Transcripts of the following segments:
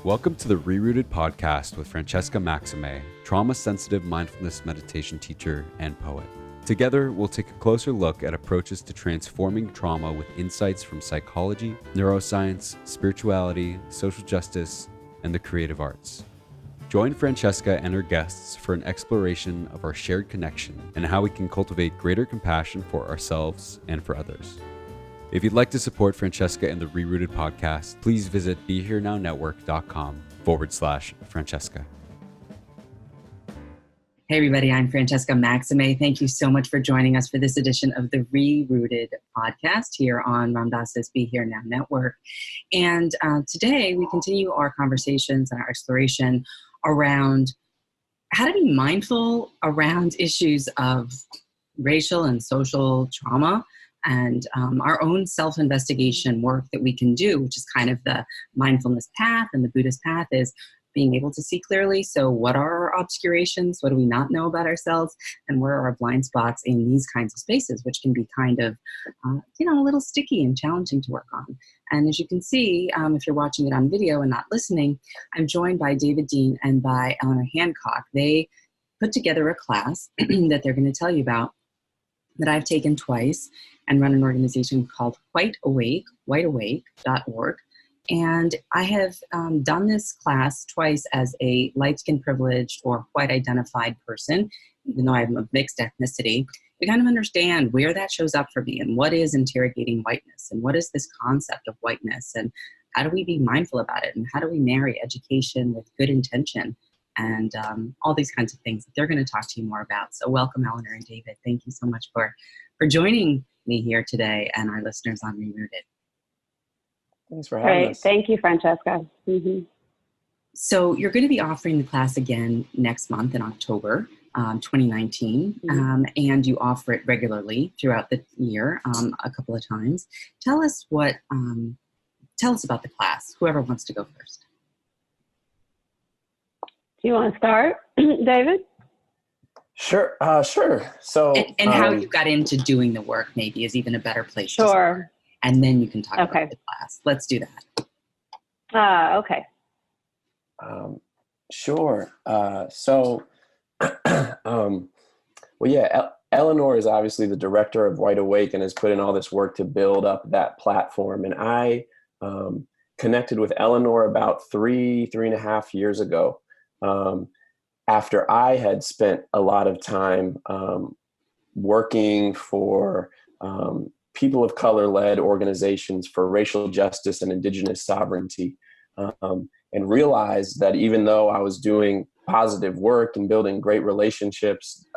Welcome to the ReRooted podcast with Francesca Maximé, trauma-sensitive mindfulness meditation teacher and poet. Together, we'll take a closer look at approaches to transforming trauma with insights from psychology, neuroscience, spirituality, social justice, and the creative arts. Join Francesca and her guests for an exploration of our shared connection and how we can cultivate greater compassion for ourselves and for others. If you'd like to support Francesca and the ReRooted podcast, please visit BeHereNowNetwork.com/Francesca. Hey everybody, I'm Francesca Maximé. Thank you so much for joining us for this edition of the ReRooted podcast here on Ram Dass's Be Here Now Network. And today we continue our conversations and our exploration around how to be mindful around issues of racial and social trauma and our own self-investigation work that we can do, which is kind of the mindfulness path and the Buddhist path, is being able to see clearly. So what are our obscurations? What do we not know about ourselves? And where are our blind spots in these kinds of spaces, which can be kind of, a little sticky and challenging to work on. And as you can see, if you're watching it on video and not listening, I'm joined by David Dean and by Eleanor Hancock. They put together a class that they're going to tell you about that I've taken twice and run an organization called whiteawake.org. And I have done this class twice as a light-skinned privileged or white identified person, even though I'm of mixed ethnicity. We kind of understand where that shows up for me and what is interrogating whiteness and what is this concept of whiteness and how do we be mindful about it and how do we marry education with good intention and all these kinds of things that they're going to talk to you more about. So welcome, Eleanor and David. Thank you so much for joining me here today and our listeners on ReRooted. Thanks for having us. Thank you, Francesca. Mm-hmm. So you're going to be offering the class again next month in October 2019, and you offer it regularly throughout the year a couple of times. Tell us about the class, whoever wants to go first. Do you want to start, David? Sure. So, and how you got into doing the work maybe is even a better place to start. And then you can talk about the class. Let's do that. Okay. Sure. Eleanor is obviously the director of Wide Awake and has put in all this work to build up that platform. And I connected with Eleanor about 3.5 years ago. After I had spent a lot of time working for people of color-led organizations for racial justice and indigenous sovereignty, and realized that even though I was doing positive work and building great relationships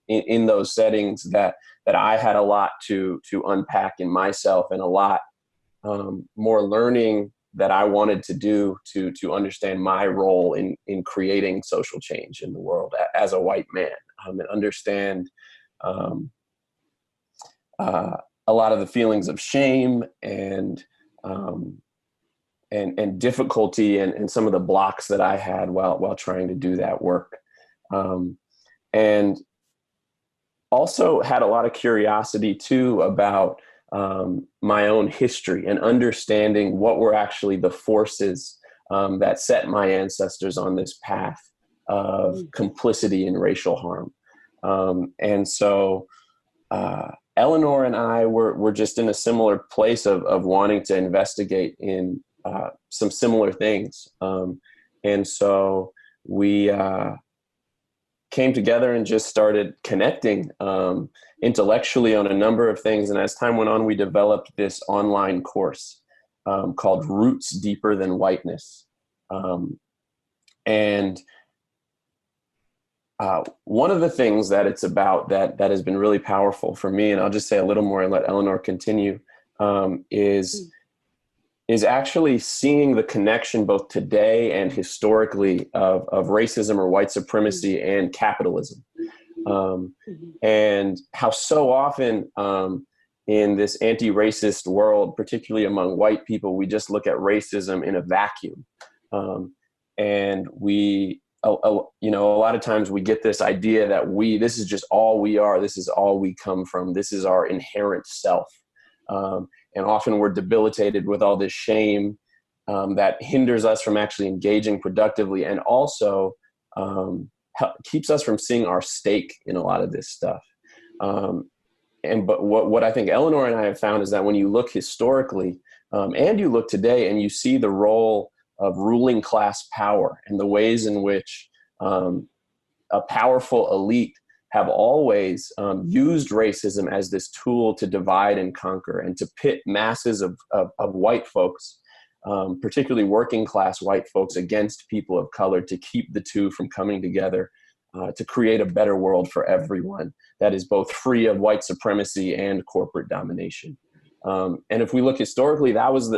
in those settings, that I had a lot to unpack in myself and a lot more learning that I wanted to do to understand my role in creating social change in the world as a white man, and understand a lot of the feelings of shame and difficulty and some of the blocks that I had while trying to do that work, and also had a lot of curiosity too about my own history and understanding what were actually the forces that set my ancestors on this path of complicity in racial harm. And so Eleanor and I were just in a similar place of wanting to investigate in some similar things. And so we came together and just started connecting intellectually on a number of things. And as time went on, we developed this online course called Roots, Deeper Than Whiteness. And one of the things that it's about that has been really powerful for me, and I'll just say a little more and let Eleanor continue, is actually seeing the connection both today and historically of racism or white supremacy and capitalism. And how so often in this anti-racist world, particularly among white people, we just look at racism in a vacuum. And we, a lot of times we get this idea that this is just all we are, this is all we come from, this is our inherent self. And often we're debilitated with all this shame that hinders us from actually engaging productively, and also keeps us from seeing our stake in a lot of this stuff. But what I think Eleanor and I have found is that when you look historically, and you look today, and you see the role of ruling class power and the ways in which a powerful elite have always used racism as this tool to divide and conquer and to pit masses of white folks, particularly working class white folks, against people of color, to keep the two from coming together, to create a better world for everyone that is both free of white supremacy and corporate domination. And if we look historically, that was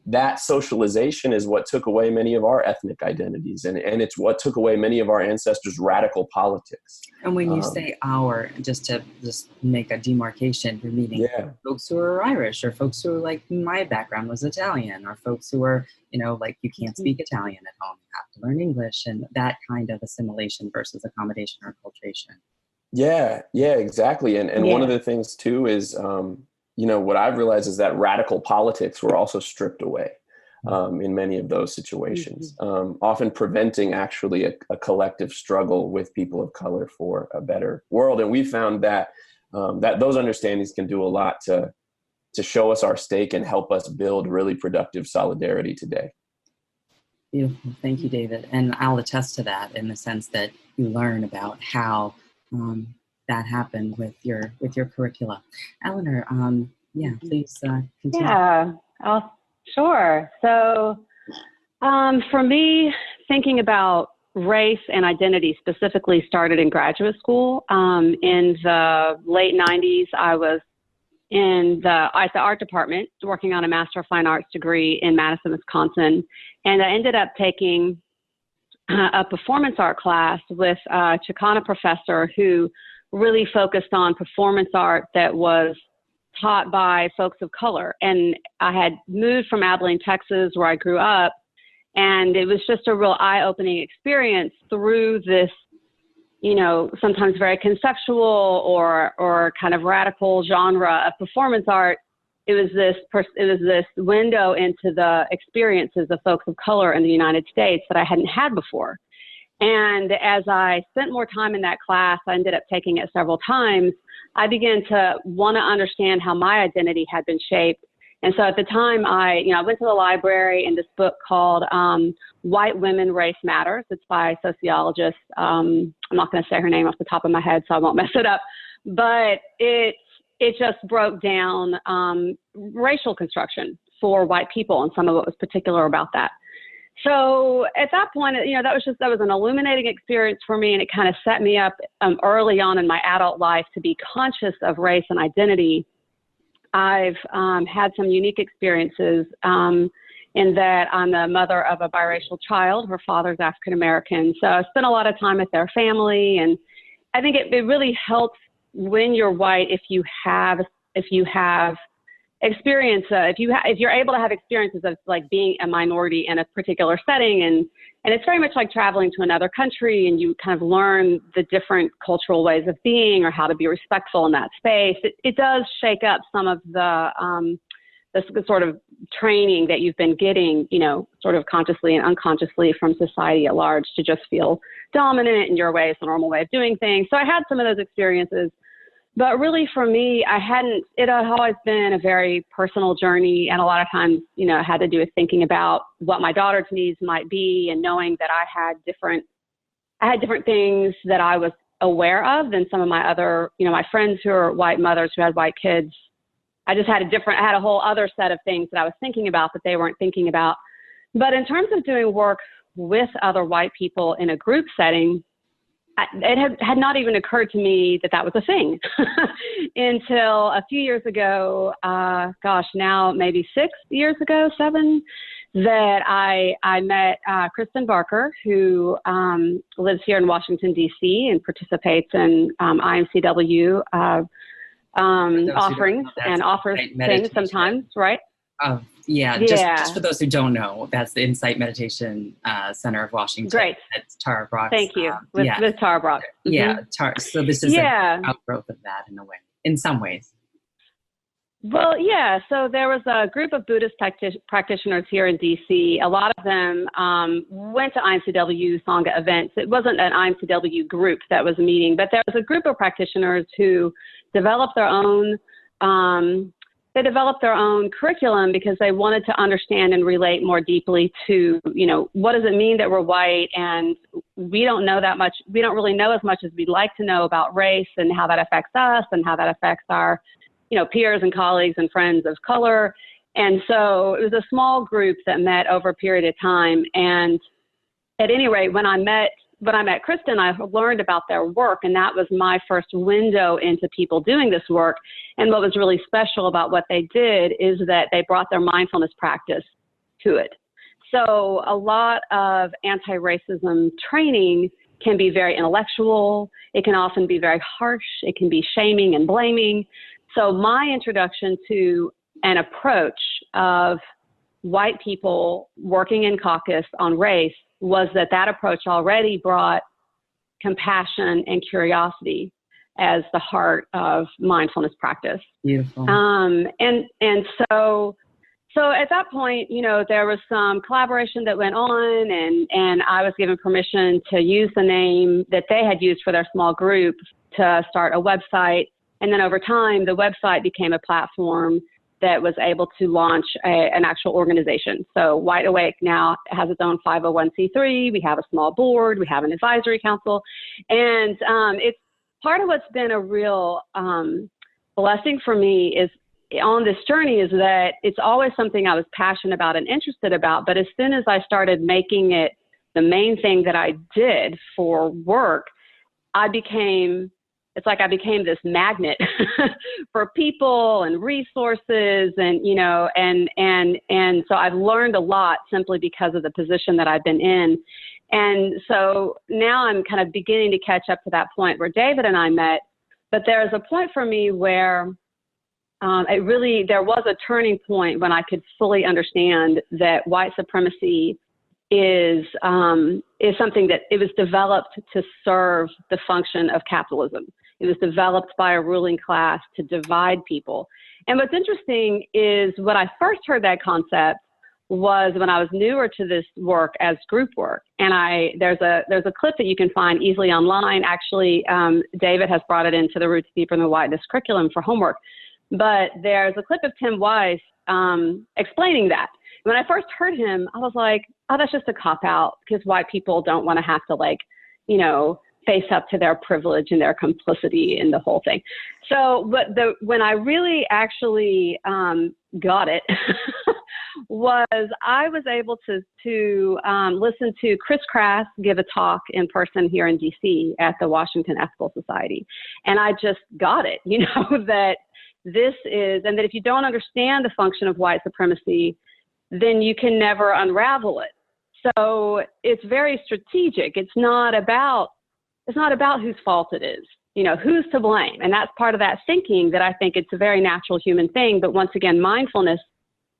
that socialization is what took away many of our ethnic identities, and it's what took away many of our ancestors' radical politics. And when you say "our," just make a demarcation, you're meaning folks who are Irish, or folks who are like my background was Italian, or folks who are, like you can't speak Italian at home, you have to learn English, and that kind of assimilation versus accommodation or acculturation. Yeah, exactly. And one of the things too is, what I've realized is that radical politics were also stripped away in many of those situations, often preventing actually a collective struggle with people of color for a better world. And we found that that those understandings can do a lot to show us our stake and help us build really productive solidarity today. Beautiful. Thank you, David. And I'll attest to that in the sense that you learn about how that happened with your curricula. Eleanor, please continue. Yeah, sure. So for me, thinking about race and identity specifically started in graduate school. In the late 90s, I was at the art department working on a Master of Fine Arts degree in Madison, Wisconsin. And I ended up taking a performance art class with a Chicana professor who really focused on performance art that was taught by folks of color. And I had moved from Abilene, Texas, where I grew up, and it was just a real eye-opening experience through this, sometimes very conceptual or kind of radical genre of performance art. It was this window into the experiences of folks of color in the United States that I hadn't had before. And as I spent more time in that class, I ended up taking it several times, I began to want to understand how my identity had been shaped. And so at the time, I went to the library, and this book called White Women, Race Matters. It's by a sociologist. I'm not going to say her name off the top of my head, so I won't mess it up. But it just broke down racial construction for white people and some of what was particular about that. So at that point, that was an illuminating experience for me, and it kind of set me up early on in my adult life to be conscious of race and identity. I've had some unique experiences in that I'm the mother of a biracial child. Her father's African American, so I spent a lot of time with their family, and I think it really helps when you're white if you have experience, if you're able to have experiences of like being a minority in a particular setting, and it's very much like traveling to another country, and you kind of learn the different cultural ways of being or how to be respectful in that space. It does shake up some of the sort of training that you've been getting, sort of consciously and unconsciously from society at large, to just feel dominant in your way. It's the normal way of doing things. So I had some of those experiences. But really for me, it had always been a very personal journey. And a lot of times, it had to do with thinking about what my daughter's needs might be, and knowing that I had different things that I was aware of than some of my other, my friends who are white mothers who had white kids. I had a whole other set of things that I was thinking about that they weren't thinking about. But in terms of doing work with other white people in a group setting, it had not even occurred to me that was a thing until a few years ago, now maybe 6 years ago, 7, that I met Kristen Barker, who lives here in Washington, D.C. and participates in IMCW offerings and offers things sometimes, right? Just for those who don't know, that's the Insight Meditation Center of Washington. Great. That's Tara Brock. Thank you. With Tara Brock. Mm-hmm. Yeah, so this is an outgrowth of that in a way, in some ways. Well, yeah. So there was a group of Buddhist practitioners here in DC. A lot of them went to IMCW Sangha events. It wasn't an IMCW group that was meeting, but there was a group of practitioners who developed their own. They developed their own curriculum because they wanted to understand and relate more deeply to, what does it mean that we're white? And we don't know that much. We don't really know as much as we'd like to know about race and how that affects us and how that affects our peers and colleagues and friends of color. And so it was a small group that met over a period of time. And at any rate, when I met Kristen, I learned about their work, and that was my first window into people doing this work. And what was really special about what they did is that they brought their mindfulness practice to it. So a lot of anti-racism training can be very intellectual. It can often be very harsh. It can be shaming and blaming. So my introduction to an approach of white people working in caucus on race was that approach already brought compassion and curiosity as the heart of mindfulness practice. Beautiful. And so at that point, there was some collaboration that went on, and I was given permission to use the name that they had used for their small group to start a website. And then over time, the website became a platform that was able to launch an actual organization. So White Awake now has its own 501c3. We have a small board. We have an advisory council. And it's part of what's been a real blessing for me is on this journey is that it's always something I was passionate about and interested about. But as soon as I started making it the main thing that I did for work, it's like I became this magnet for people and resources and so I've learned a lot simply because of the position that I've been in. And so now I'm kind of beginning to catch up to that point where David and I met, but there's a point for me where there was a turning point when I could fully understand that white supremacy is something that it was developed to serve the function of capitalism. It was developed by a ruling class to divide people. And what's interesting is when I first heard that concept was when I was newer to this work as group work. And there's a clip that you can find easily online. Actually, David has brought it into the Roots Deeper Than Whiteness curriculum for homework. But there's a clip of Tim Weiss explaining that. When I first heard him, I was like, oh, that's just a cop-out because white people don't want to have to face up to their privilege and their complicity in the whole thing. So, when I really actually got it was I was able to listen to Chris Crass give a talk in person here in DC at the Washington Ethical Society. And I just got it, that this is, and that if you don't understand the function of white supremacy, then you can never unravel it. So it's very strategic. It's not about whose fault it is, who's to blame. And that's part of that thinking that I think it's a very natural human thing. But once again, mindfulness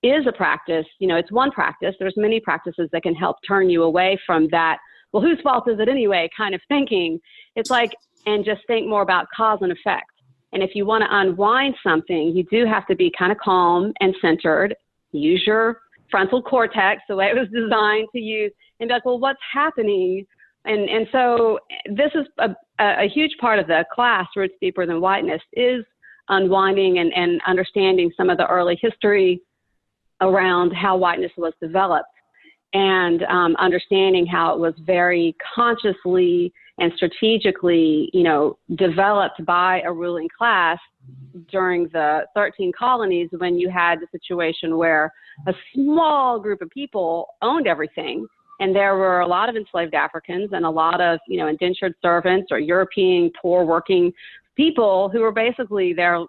is a practice. It's one practice. There's many practices that can help turn you away from that, well, whose fault is it anyway, kind of thinking. It's like, and just think more about cause and effect. And if you want to unwind something, you do have to be kind of calm and centered, use your frontal cortex the way it was designed to use, and be like, well, what's happening? And so this is a huge part of the class, Roots Deeper Than Whiteness, is unwinding and understanding some of the early history around how whiteness was developed and understanding how it was very consciously and strategically, developed by a ruling class during the 13 colonies when you had the situation where a small group of people owned everything. And there were a lot of enslaved Africans and a lot of, indentured servants or European poor working people who were basically their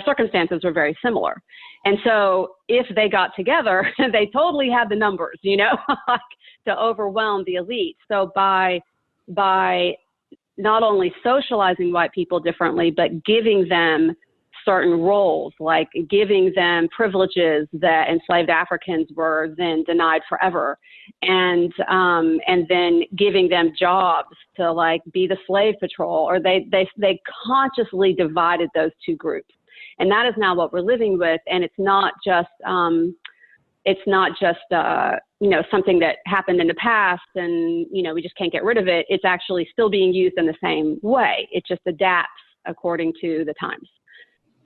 circumstances were very similar. And so if they got together, they totally had the numbers, to overwhelm the elite. So by not only socializing white people differently, but giving them certain roles, like giving them privileges that enslaved Africans were then denied forever, and then giving them jobs to be the slave patrol, or they consciously divided those two groups. And that is now what we're living with. And it's not just, something that happened in the past and, we just can't get rid of it. It's actually still being used in the same way. It just adapts according to the times.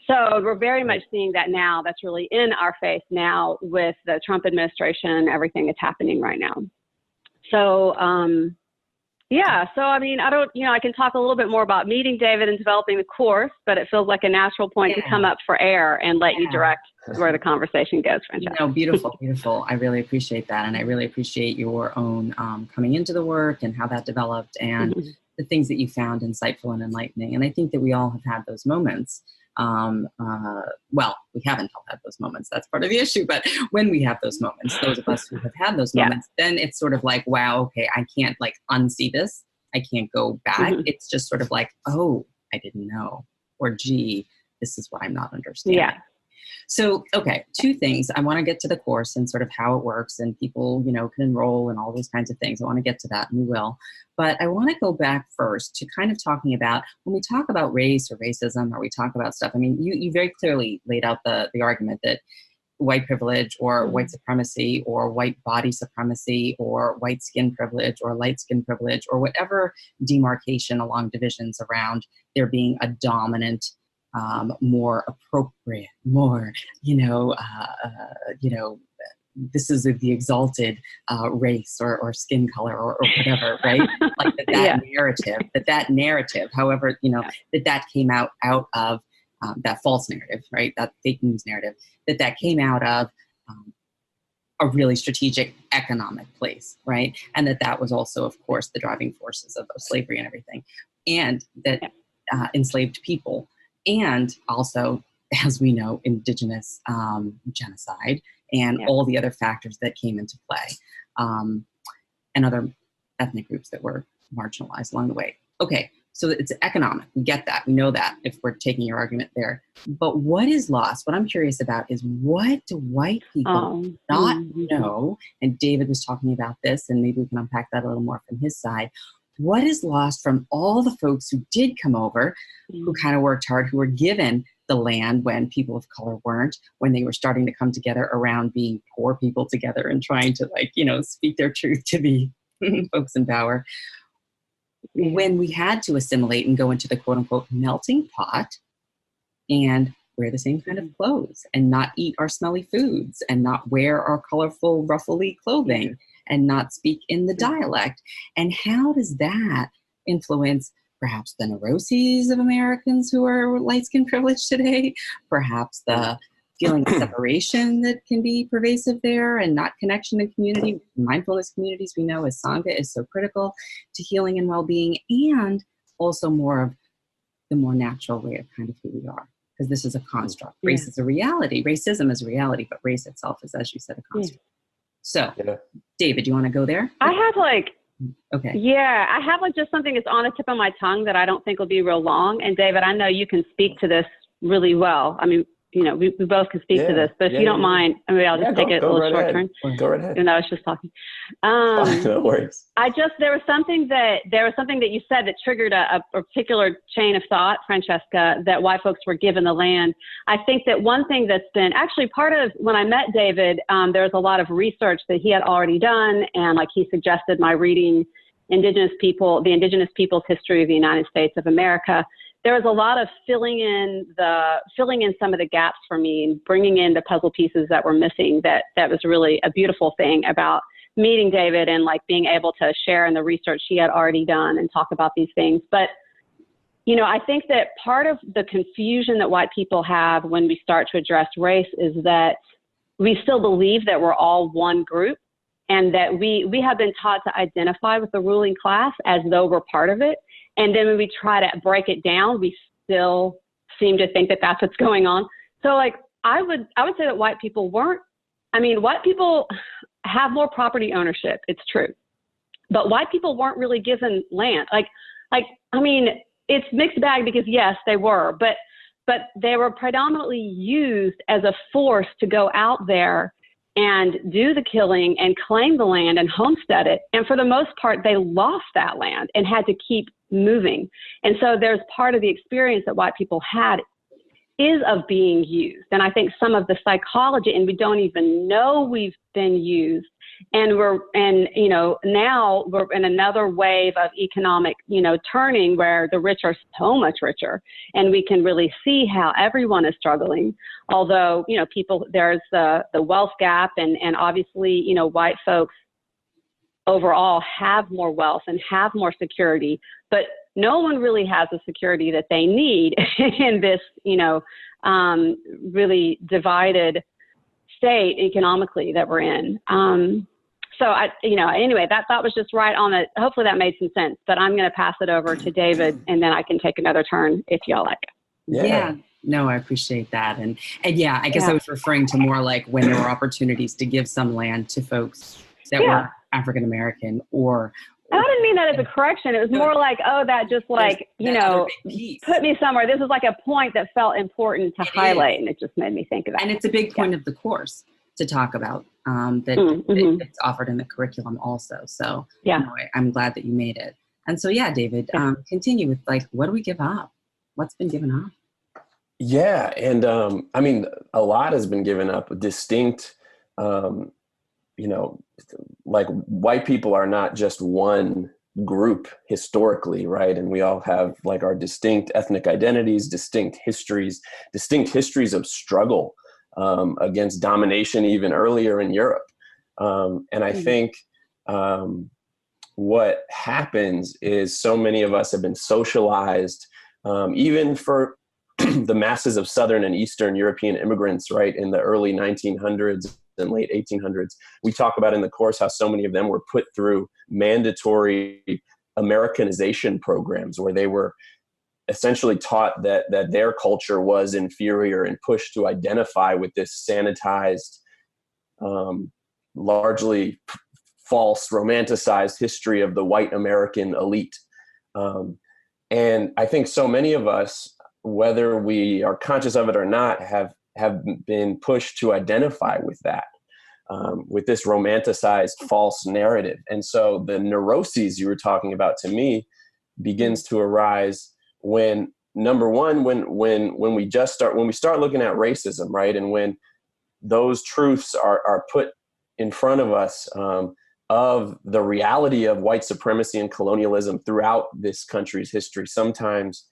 So we're very much seeing that now. That's really in our face now with the Trump administration, everything that's happening right now. So, I can talk a little bit more about meeting David and developing the course, but it feels like a natural point to come up for air and let you direct where the conversation goes, Francesca. Beautiful, beautiful. I really appreciate that. And I really appreciate your own coming into the work and how that developed and the things that you found insightful and enlightening. And I think that we all have had those moments. We haven't all had those moments. That's part of the issue. But when we have those moments, those of us who have had those moments, then it's sort of like, wow, okay, I can't like unsee this. I can't go back. It's just sort of like, oh, I didn't know. Or gee, this is what I'm not understanding. Yeah. So, okay, two things. I want to get to the course and sort of how it works and people, can enroll and all those kinds of things. I want to get to that and we will. But I want to go back first to kind of talking about when we talk about race or racism or we talk about stuff. I mean, you very clearly laid out the argument that white privilege or white supremacy or white body supremacy or white skin privilege or light skin privilege or whatever demarcation along divisions around there being a dominant, more appropriate, more, this is the exalted race or skin color or whatever, right? Like that narrative, however, that came out of that false narrative, right? That fake news narrative, that came out of a really strategic economic place, right? And that was also, of course, the driving forces of slavery and everything. And that enslaved people. And also, as we know, indigenous genocide and all the other factors that came into play and other ethnic groups that were marginalized along the way. Okay, so it's economic. We get that. We know that if we're taking your argument there. But what is lost? What I'm curious about is what do white people not know? And David was talking about this, and maybe we can unpack that a little more from his side. What is lost from all the folks who did come over, who kind of worked hard, who were given the land when people of color weren't, when they were starting to come together around being poor people together and trying to speak their truth to the folks in power. When we had to assimilate and go into the quote unquote melting pot and wear the same kind of clothes and not eat our smelly foods and not wear our colorful, ruffly clothing and not speak in the dialect. And how does that influence perhaps the neuroses of Americans who are light-skin privileged today, perhaps the feeling of separation that can be pervasive there and not connection and community. Mindfulness communities, we know as Sangha is so critical to healing and well-being, and also more of the more natural way of kind of who we are. Because this is a construct. Race is a reality. Racism is a reality, but race itself is, as you said, a construct. So, David, do you want to go there? I have just something that's on the tip of my tongue that I don't think will be real long. And David, I know you can speak to this really well. I mean, we both can speak to this, but if you don't mind, I'll just take it a little short turn. Go right ahead. I was just talking. No worries. There was something that you said that triggered a particular chain of thought, Francesca, that white folks were given the land. I think that one thing that's been actually part of when I met David, there was a lot of research that he had already done. And he suggested my reading the Indigenous People's History of the United States of America. There was a lot of filling in some of the gaps for me and bringing in the puzzle pieces that were missing. That was really a beautiful thing about meeting David and being able to share in the research he had already done and talk about these things. But, I think that part of the confusion that white people have when we start to address race is that we still believe that we're all one group and that we have been taught to identify with the ruling class as though we're part of it. And then when we try to break it down, we still seem to think that that's what's going on. So I would say that white people white people have more property ownership. It's true. But white people weren't really given land. It's mixed bag because yes, they were, but they were predominantly used as a force to go out there and do the killing and claim the land and homestead it. And for the most part, they lost that land and had to keep moving. And so there's part of the experience that white people had is of being used. And I think some of the psychology, and we don't even know we've been used. And now we're in another wave of economic, turning where the rich are so much richer, and we can really see how everyone is struggling. Although, there's the wealth gap, and obviously, white folks overall have more wealth and have more security, but no one really has the security that they need in this, really divided state economically that we're in. Anyway, that thought was just right on it. Hopefully that made some sense, but I'm going to pass it over to David, and then I can take another turn if y'all like. Yeah. No, I appreciate that. And yeah, I guess I was referring to more like when there were opportunities to give some land to folks that were African American, or I didn't mean that as a correction. It was more like, that just like, put me somewhere. This was like a point that felt important to highlight, and it just made me think of that. And it's a big point of the course to talk about it's offered in the curriculum also. So I'm glad that you made it. And so, David, continue with like, what do we give up? What's been given up? Yeah. And a lot has been given up. Distinct, like white people are not just one group historically, right? And we all have like our distinct ethnic identities, distinct histories of struggle against domination even earlier in Europe. And I think what happens is so many of us have been socialized, even for the masses of Southern and Eastern European immigrants, right, in the early 1900s and late 1800s. We talk about in the course how so many of them were put through mandatory Americanization programs where they were essentially taught that their culture was inferior and pushed to identify with this sanitized, largely false, romanticized history of the white American elite. And I think so many of us, whether we are conscious of it or not, have been pushed to identify with that, with this romanticized false narrative. And so the neuroses you were talking about, to me, begins to arise when, number one, when we start looking at racism, right? And when those truths are put in front of us, of the reality of white supremacy and colonialism throughout this country's history. Sometimes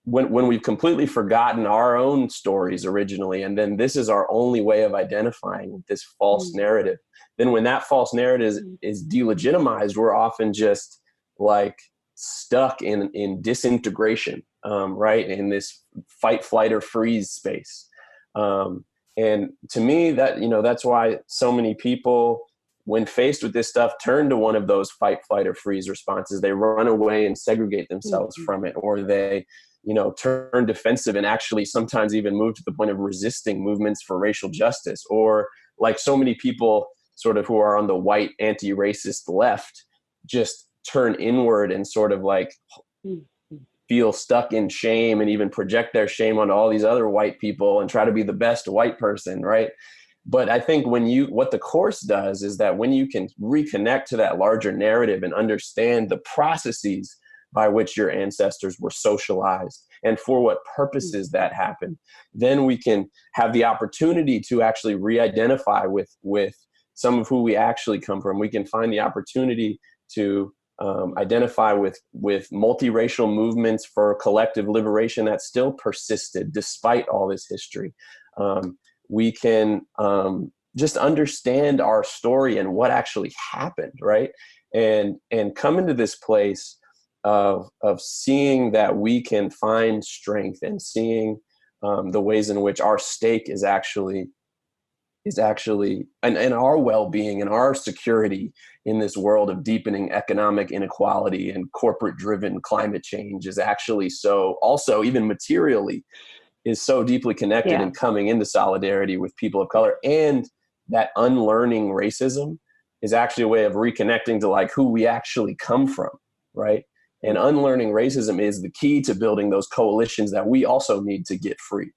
when we've completely forgotten our own stories originally, and then this is our only way of identifying with this false narrative, then when that false narrative is delegitimized, we're often just like stuck in disintegration, right? In this fight, flight, or freeze space. And to me, that's why so many people, when faced with this stuff, turn to one of those fight, flight, or freeze responses. They run away and segregate themselves from it, or they, turn defensive and actually sometimes even move to the point of resisting movements for racial justice, or like so many people sort of who are on the white anti-racist left, just turn inward and sort of like feel stuck in shame and even project their shame onto all these other white people and try to be the best white person, right? But I think what the course does is that when you can reconnect to that larger narrative and understand the processes by which your ancestors were socialized and for what purposes that happened, then we can have the opportunity to actually re-identify with some of who we actually come from. We can find the opportunity to identify with multiracial movements for collective liberation that still persisted despite all this history. We can just understand our story and what actually happened, right? And come into this place of seeing that we can find strength and seeing the ways in which our stake is actually and our well-being and our security in this world of deepening economic inequality and corporate-driven climate change is actually so also even materially is so deeply connected and coming into solidarity with people of color. And that unlearning racism is actually a way of reconnecting to like who we actually come from, right? And unlearning racism is the key to building those coalitions that we also need to get free,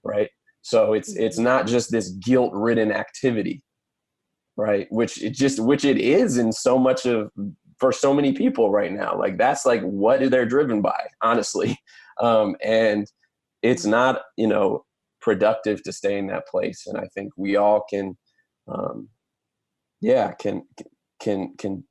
right? So it's not just this guilt-ridden activity, right? Which it is in so much of, for so many people right now. Like that's like what they're driven by, honestly. And it's not, productive to stay in that place. And I think we all can, can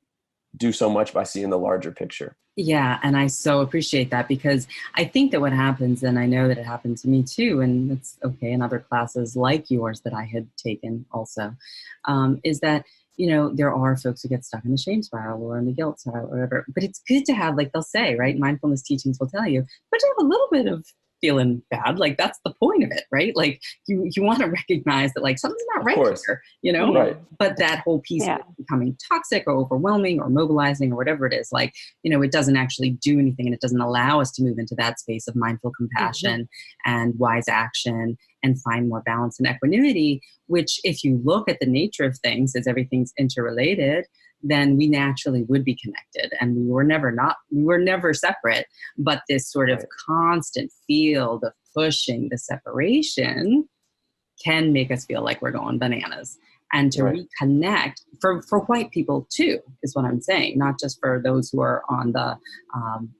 do so much by seeing the larger picture. Yeah, and I so appreciate that, because I think that what happens, and I know that it happened to me too, and it's okay in other classes like yours that I had taken also, is that, there are folks who get stuck in the shame spiral or in the guilt spiral or whatever. But it's good to have, like they'll say, right? Mindfulness teachings will tell you, but to have a little bit of feeling bad, like that's the point of it, right? Like you want to recognize that like something's not right here, Right. But that whole piece of becoming toxic or overwhelming or mobilizing or whatever it is, like, it doesn't actually do anything, and it doesn't allow us to move into that space of mindful compassion and wise action and find more balance and equanimity, which if you look at the nature of things as everything's interrelated, then we naturally would be connected, and we were never separate. But this sort of constant field of pushing the separation can make us feel like we're going bananas. And to reconnect for white people too, is what I'm saying, not just for those who are on the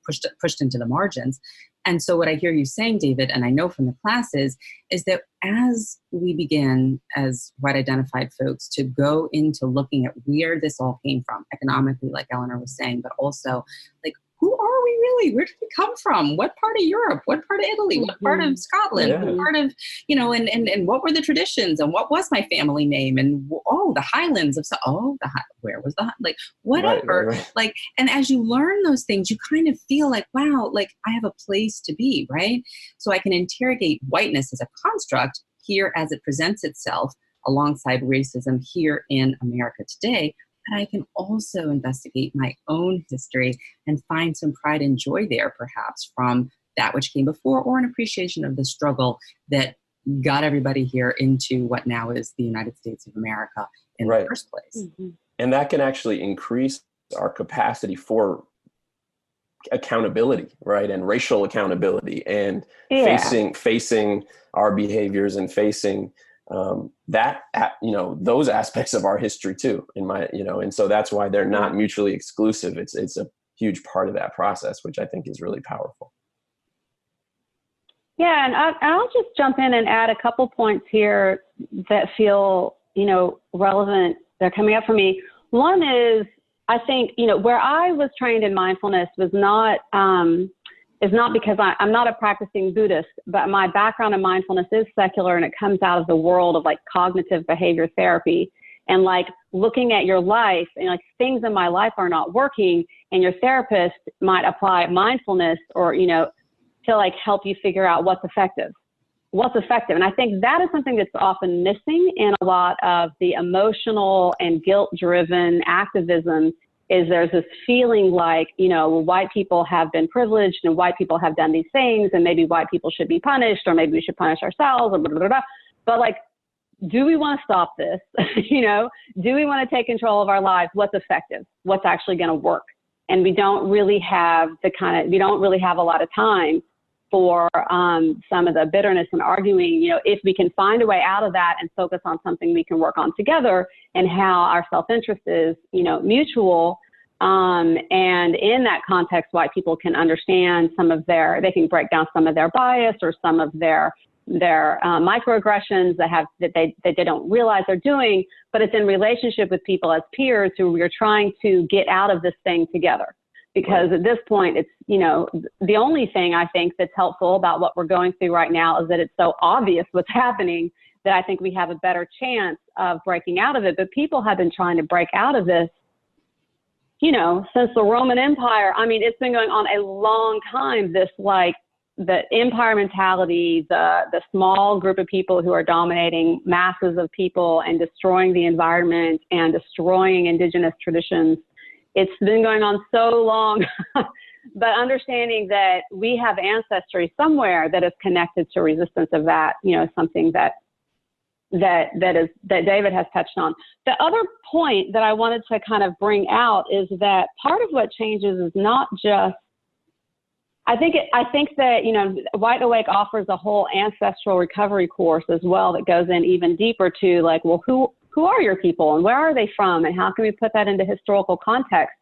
pushed into the margins. And so what I hear you saying, David, and I know from the classes, is that as we begin as white identified folks to go into looking at where this all came from economically, like Eleanor was saying, but also like, who are we really? Where did we come from? What part of Europe? What part of Italy? What part of Scotland? What part of, and what were the traditions? And what was my family name? And the Highlands of, where was the, like, whatever. Right. Like, and as you learn those things, you kind of feel like, wow, like I have a place to be, right? So I can interrogate whiteness as a construct here as it presents itself alongside racism here in America today. But I can also investigate my own history and find some pride and joy there, perhaps, from that which came before, or an appreciation of the struggle that got everybody here into what now is the United States of America in the first place. And that can actually increase our capacity for accountability, right? And racial accountability, and facing our behaviors and facing those aspects of our history too, and so that's why they're not mutually exclusive. It's a huge part of that process, which I think is really powerful. Yeah, and I'll just jump in and add a couple points here that feel, relevant. They're coming up for me. One is, I think, where I was trained in mindfulness was not, is not because I'm not a practicing Buddhist, but my background in mindfulness is secular, and it comes out of the world of like cognitive behavior therapy and like looking at your life and like things in my life are not working, and your therapist might apply mindfulness or, to like help you figure out what's effective. And I think that is something that's often missing in a lot of the emotional and guilt-driven activism. Is there's this feeling like, white people have been privileged and white people have done these things, and maybe white people should be punished, or maybe we should punish ourselves, or blah, blah, blah, blah. But like, do we want to stop this? Do we want to take control of our lives? What's effective? What's actually going to work? And we don't really have a lot of time for some of the bitterness and arguing, if we can find a way out of that and focus on something we can work on together, and how our self-interest is, mutual. And in that context, white people can understand they can break down some of their bias or some of their microaggressions that they don't realize they're doing, but it's in relationship with people as peers who we're trying to get out of this thing together. Because at this point, it's, the only thing I think that's helpful about what we're going through right now is that it's so obvious what's happening that I think we have a better chance of breaking out of it. But people have been trying to break out of this, since the Roman Empire. I mean, it's been going on a long time, this like the empire mentality, the small group of people who are dominating masses of people and destroying the environment and destroying indigenous traditions. It's been going on so long, but understanding that we have ancestry somewhere that is connected to resistance of that, something that David has touched on. The other point that I wanted to kind of bring out is that part of what changes is not just, I think that, White Awake offers a whole ancestral recovery course as well that goes in even deeper to like, well, who are your people and where are they from, and how can we put that into historical context?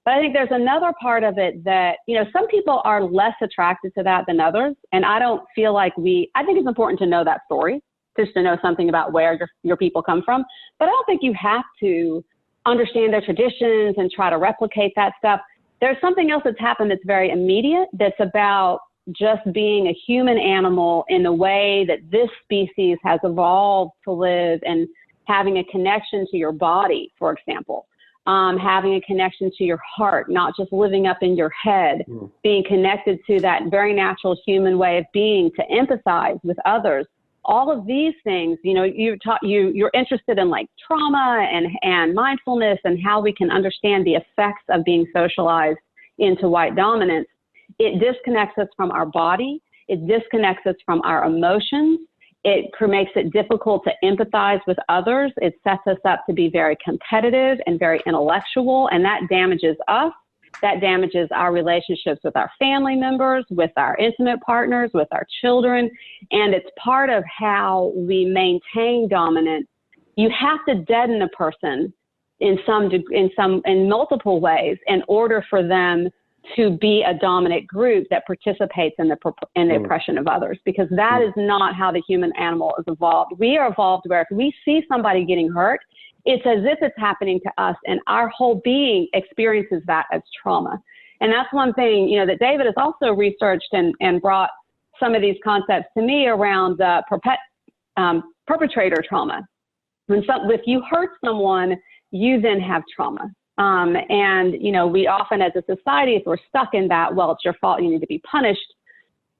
But I think there's another part of it that, some people are less attracted to that than others. And I don't feel like I think it's important to know that story, just to know something about where your people come from. But I don't think you have to understand their traditions and try to replicate that stuff. There's something else that's happened that's very immediate, that's about just being a human animal in the way that this species has evolved to live, and having a connection to your body, for example. Having a connection to your heart, not just living up in your head, being connected to that very natural human way of being, to empathize with others. All of these things, you're interested in like trauma and mindfulness and how we can understand the effects of being socialized into white dominance. It disconnects us from our body. It disconnects us from our emotions. It makes it difficult to empathize with others. It sets us up to be very competitive and very intellectual, and that damages us. That damages our relationships with our family members, with our intimate partners, with our children, and it's part of how we maintain dominance. You have to deaden a person in multiple ways in order for them to be a dominant group that participates in the oppression of others, because that is not how the human animal is evolved. We are evolved where if we see somebody getting hurt, it's as if it's happening to us, and our whole being experiences that as trauma. And that's one thing, that David has also researched and brought some of these concepts to me around perpetrator trauma. If you hurt someone, you then have trauma. And we often as a society, if we're stuck in that, well, it's your fault, you need to be punished.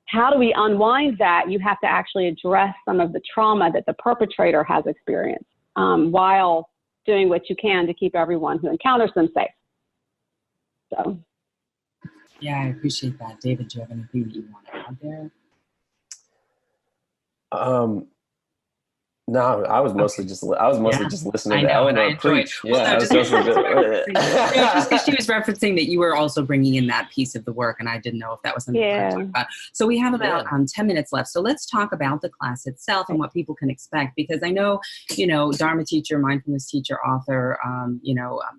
How do we unwind that? You have to actually address some of the trauma that the perpetrator has experienced, while doing what you can to keep everyone who encounters them safe. So. Yeah, I appreciate that. David, do you have anything that you want to add there? No, I was mostly just listening to Eleanor preach. Well, just because she was referencing that you were also bringing in that piece of the work, and I didn't know if that was something to talk about. So we have about 10 minutes left. So let's talk about the class itself and what people can expect, because I know, Dharma teacher, mindfulness teacher, author,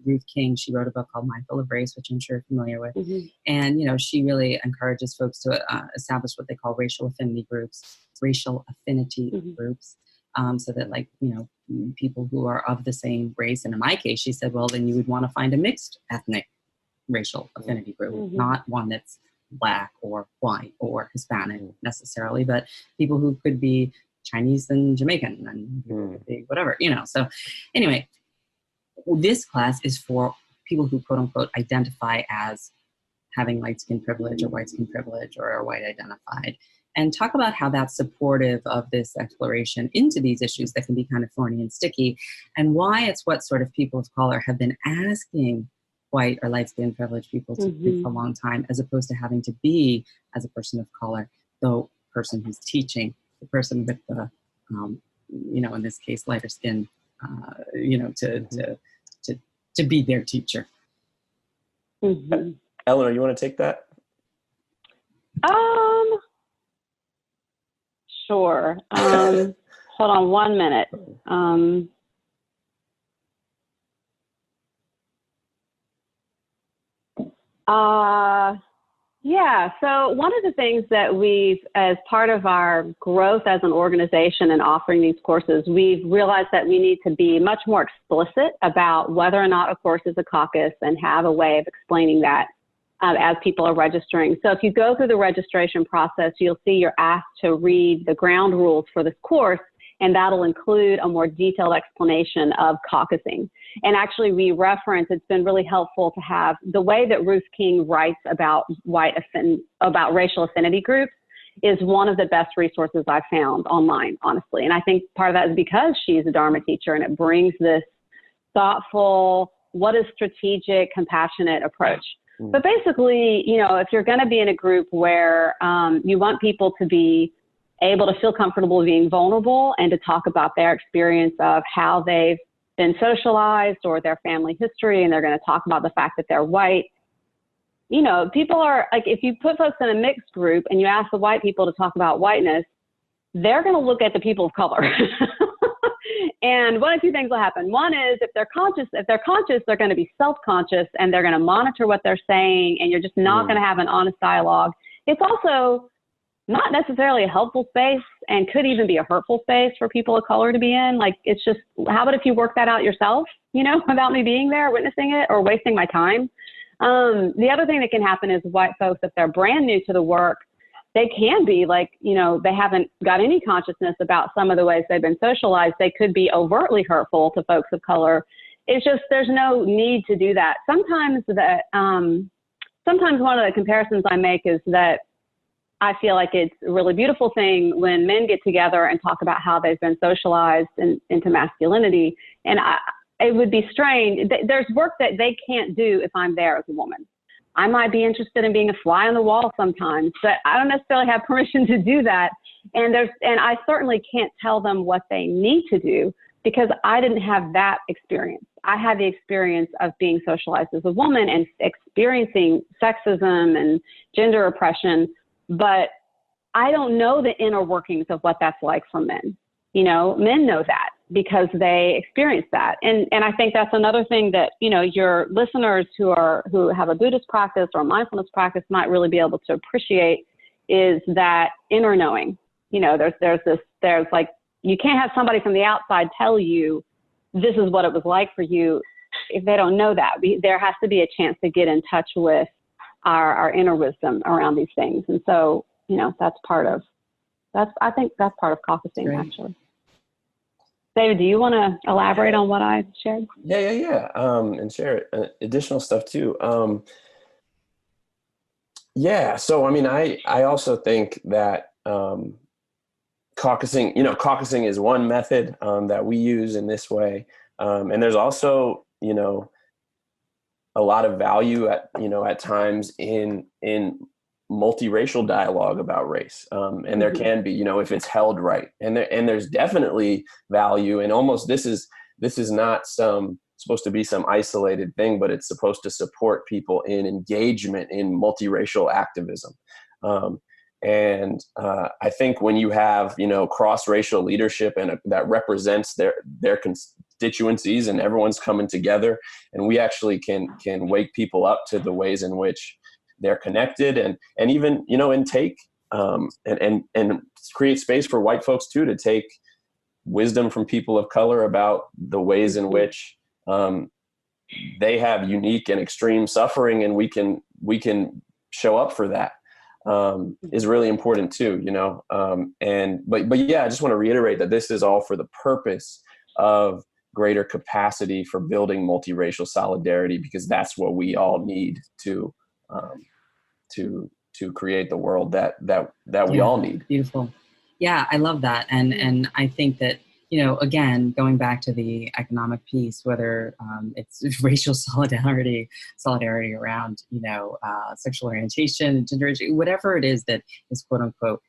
Ruth King, she wrote a book called Mindful of Race, which I'm sure you're familiar with. Mm-hmm. And, she really encourages folks to establish what they call racial affinity groups. So that people who are of the same race, and in my case, she said, well, then you would want to find a mixed ethnic racial affinity group, not one that's Black or white or Hispanic necessarily, but people who could be Chinese and Jamaican and could be whatever, So anyway, this class is for people who quote unquote identify as having light skin privilege or white skin privilege or are white identified. And talk about how that's supportive of this exploration into these issues that can be kind of thorny and sticky, and why it's what sort of people of color have been asking white or light-skinned privileged people to do for a long time, as opposed to having to be, as a person of color, the person who's teaching, the person with the, in this case, lighter skin, to be their teacher. Eleanor, you want to take that? Sure. Hold on 1 minute. So one of the things that we've, as part of our growth as an organization and offering these courses, we've realized that we need to be much more explicit about whether or not a course is a caucus, and have a way of explaining that as people are registering. So if you go through the registration process, you'll see you're asked to read the ground rules for this course, and that'll include a more detailed explanation of caucusing. And actually it's been really helpful to have the way that Ruth King writes about racial affinity groups is one of the best resources I've found online, honestly. And I think part of that is because she's a Dharma teacher, and it brings this thoughtful, what is strategic, compassionate approach. But basically, if you're going to be in a group where you want people to be able to feel comfortable being vulnerable and to talk about their experience of how they've been socialized or their family history, and they're going to talk about the fact that they're white, people are like, if you put folks in a mixed group and you ask the white people to talk about whiteness, they're going to look at the people of color. And one of two things will happen. One is if they're conscious, they're going to be self-conscious and they're going to monitor what they're saying, and you're just not going to have an honest dialogue. It's also not necessarily a helpful space and could even be a hurtful space for people of color to be in. Like, it's just, how about if you work that out yourself, without me being there, witnessing it, or wasting my time? The other thing that can happen is white folks, if they're brand new to the work, they can be like, they haven't got any consciousness about some of the ways they've been socialized. They could be overtly hurtful to folks of color. It's just, there's no need to do that. Sometimes one of the comparisons I make is that I feel like it's a really beautiful thing when men get together and talk about how they've been socialized into masculinity. And it would be strange. There's work that they can't do if I'm there as a woman. I might be interested in being a fly on the wall sometimes, but I don't necessarily have permission to do that. And I certainly can't tell them what they need to do because I didn't have that experience. I had the experience of being socialized as a woman and experiencing sexism and gender oppression, but I don't know the inner workings of what that's like for men. Men know that because they experience that. And I think that's another thing that, your listeners who have a Buddhist practice or a mindfulness practice might really be able to appreciate is that inner knowing. There's like, you can't have somebody from the outside tell you this is what it was like for you if they don't know that. There has to be a chance to get in touch with our inner wisdom around these things. And so, I think that's part of caucusing, actually. David, do you want to elaborate on what I shared? Yeah. And share additional stuff too. So, I also think that caucusing is one method that we use in this way. And there's also, a lot of value at times in multiracial dialogue about race. And there can be, if it's held right. And there's definitely value, and almost this is not supposed to be some isolated thing, but it's supposed to support people in engagement in multiracial activism. And I think when you have, cross-racial leadership and that represents their constituencies and everyone's coming together, and we actually can wake people up to the ways in which they're connected and even, and take and create space for white folks too, to take wisdom from people of color about the ways in which they have unique and extreme suffering, and we can show up for that. Is really important too, but yeah, I just want to reiterate that this is all for the purpose of greater capacity for building multiracial solidarity, because that's what we all need to create the world that we all need. Beautiful. Yeah, I love that. And I think that, again, going back to the economic piece, whether it's racial solidarity around, sexual orientation, gender, whatever it is that is quote unquote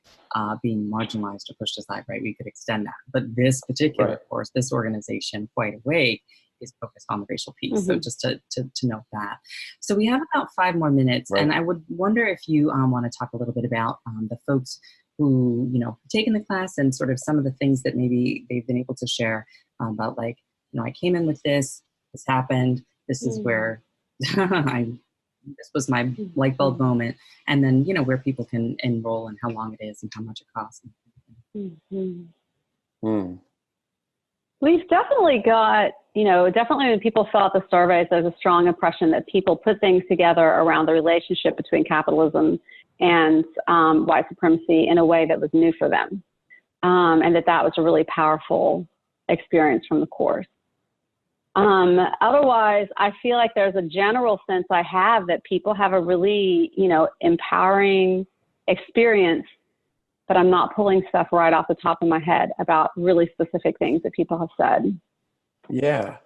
being marginalized or pushed aside, right? We could extend that. But this particular course, this organization, Quite Awake, is focused on the racial piece. So just to note that. So we have about 5 more minutes, and I would wonder if you want to talk a little bit about the folks who, taken the class and sort of some of the things that maybe they've been able to share about, like, I came in with this happened, this is where this was my light bulb moment, and then, where people can enroll and how long it is and how much it costs. We've definitely got, definitely when people fill out the surveys, there's a strong impression that people put things together around the relationship between capitalism and white supremacy in a way that was new for them. And that was a really powerful experience from the course. Otherwise, I feel like there's a general sense I have that people have a really, empowering experience, but I'm not pulling stuff right off the top of my head about really specific things that people have said. Yeah.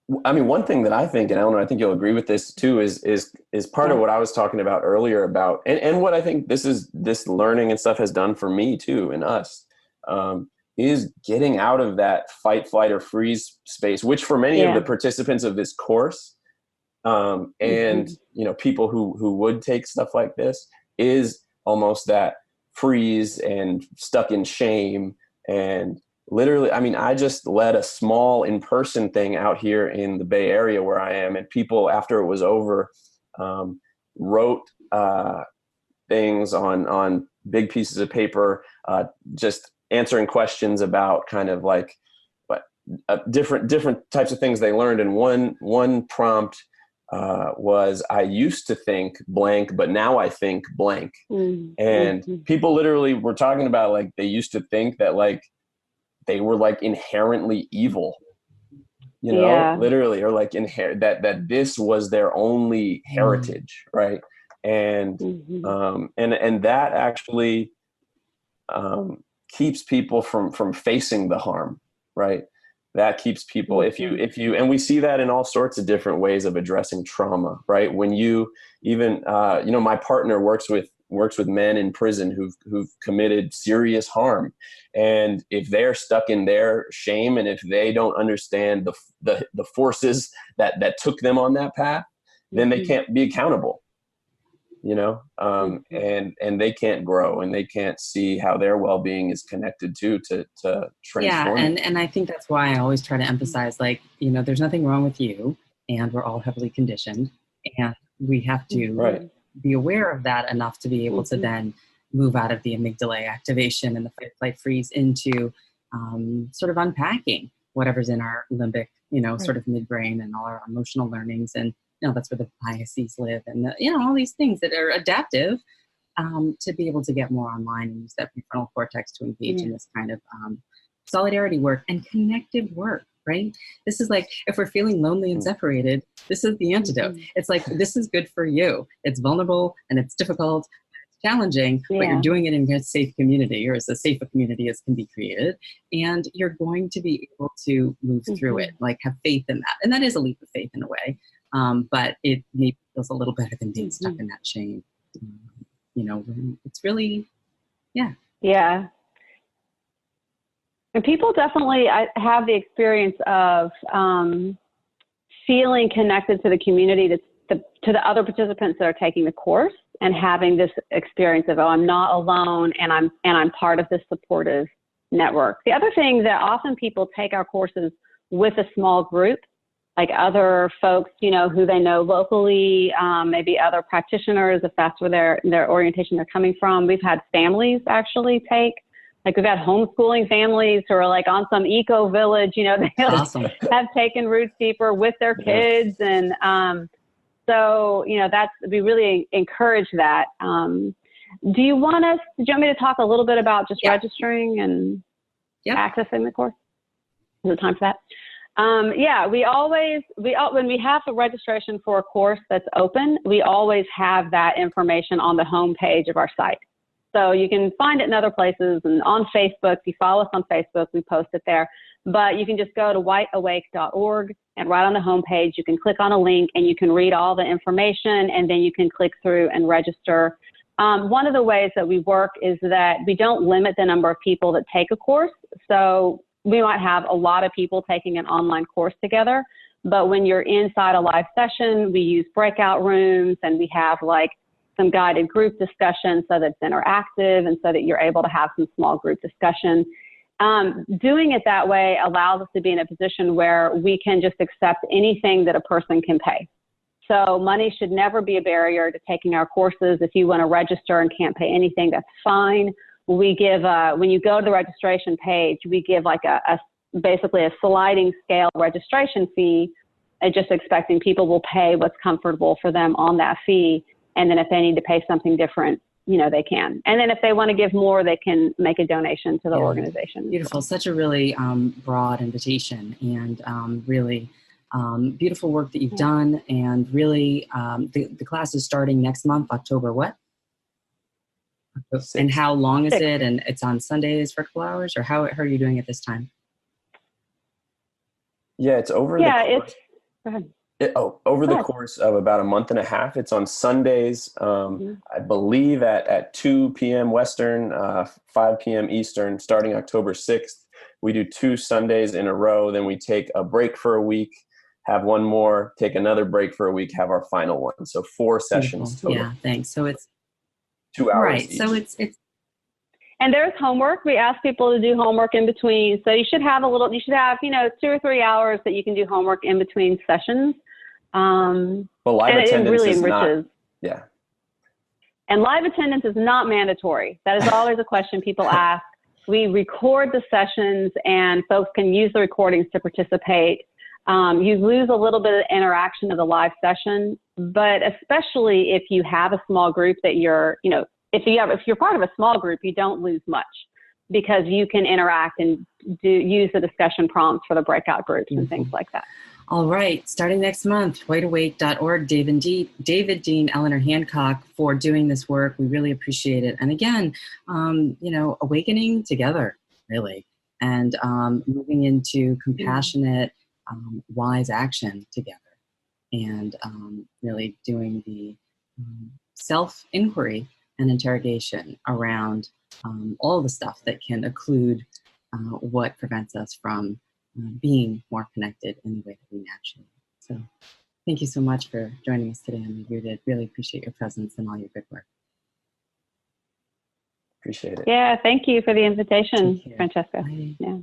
One thing that I think, and Eleanor, I think you'll agree with this too, is part of what I was talking about earlier about, and what I think this learning and stuff has done for me too, and us, is getting out of that fight, flight, or freeze space, which for many of the participants of this course, and people who would take stuff like this, is almost that freeze and stuck in shame and literally, I mean, I just led a small in-person thing out here in the Bay Area where I am, and people, after it was over, wrote things on big pieces of paper, just answering questions about kind of like what different types of things they learned. And one prompt was, I used to think blank, but now I think blank. Mm-hmm. And people literally were talking about, like, they used to think that, like, they were like inherently evil, you know, Yeah. literally, or like that this was their only heritage, right? And and that actually keeps people from facing the harm, right? That keeps people, if you, and we see that in all sorts of different ways of addressing trauma, right? When you even, you know, my partner works with men in prison who've committed serious harm. And if they're stuck in their shame, and if they don't understand the forces that took them on that path, then they can't be accountable, you know, and they can't grow, and they can't see how their well-being is connected to transform. Yeah, and I think that's why I always try to emphasize, like, you know, there's nothing wrong with you, and we're all heavily conditioned, and we have to be aware of that enough to be able to then move out of the amygdala activation and the fight, flight, freeze into sort of unpacking whatever's in our limbic, you know, sort of midbrain, and all our emotional learnings. And, you know, that's where the biases live, and you know, all these things that are adaptive, to be able to get more online and use that prefrontal cortex to engage in this kind of solidarity work and connective work, right? This is like, if we're feeling lonely and separated, this is the antidote. It's like, this is good for you. It's vulnerable and it's difficult, it's challenging, but you're doing it in a safe community, or as safe a community as can be created. And you're going to be able to move through it, like have faith in that. And that is a leap of faith in a way. But it maybe feels a little better than being stuck in that shame. You know, it's really, Yeah. And people definitely have the experience of feeling connected to the community, to the other participants that are taking the course, and having this experience of, oh, I'm not alone, and I'm part of this supportive network. The other thing that often people take our courses with a small group, like other folks, you know, who they know locally, maybe other practitioners, if that's where their orientation they're coming from. We've had families actually take, like, we've had homeschooling families who are like on some eco village, you know, they have taken Roots Deeper with their kids. And so, you know, we really encourage that. Do you want me to talk a little bit about just registering and accessing the course? Is it time for that? When we have the registration for a course that's open, we always have that information on the home page of our site. So you can find it in other places, and on Facebook. If you follow us on Facebook, we post it there. But you can just go to whiteawake.org, and right on the home page, you can click on a link and you can read all the information, and then you can click through and register. One of the ways that we work is that we don't limit the number of people that take a course. So we might have a lot of people taking an online course together, but when you're inside a live session, we use breakout rooms, and we have like some guided group discussion so that it's interactive and so that you're able to have some small group discussion. Doing it that way allows us to be in a position where we can just accept anything that a person can pay. So money should never be a barrier to taking our courses. If you want to register and can't pay anything, that's fine. We give, when you go to the registration page, we give like basically a sliding scale registration fee, and just expecting people will pay what's comfortable for them on that fee. And then if they need to pay something different, you know, they can. And then if they want to give more, they can make a donation to the organization. Beautiful. Such a really broad invitation, and really beautiful work that you've done. And really, the class is starting next month, October what? And how long is it? And it's on Sundays for a couple hours, or how are you doing it this time? Yeah, it's over the course. Go ahead. Over the course of about a month and a half. It's on Sundays, I believe at 2 p.m. Western, 5 p.m. Eastern, starting October 6th. We do 2 Sundays in a row. Then we take a break for a week, have one more, take another break for a week, have our final one. So 4 sessions total. Yeah, thanks. So it's 2 hours right. each. So it's And there's homework. We ask people to do homework in between. So you should have, 2 or 3 hours that you can do homework in between sessions. Well, live and attendance it really is enriches. not, yeah. And live attendance is not mandatory. That is always a question people ask. We record the sessions and folks can use the recordings to participate. You lose a little bit of interaction of the live session, but especially if you have a small group that if you're part of a small group, you don't lose much because you can interact and use the discussion prompts for the breakout groups and things like that. All right, starting next month, whiteawake.org, David Dean, Eleanor Hancock for doing this work. We really appreciate it. And again, awakening together, really, and moving into compassionate, wise action together, and really doing the self-inquiry and interrogation around all the stuff that can occlude what prevents us from being more connected in the way that we naturally. So thank you so much for joining us today on ReRooted. Really appreciate your presence and all your good work. Appreciate it. Yeah, thank you for the invitation, Francesca. Bye. Yeah.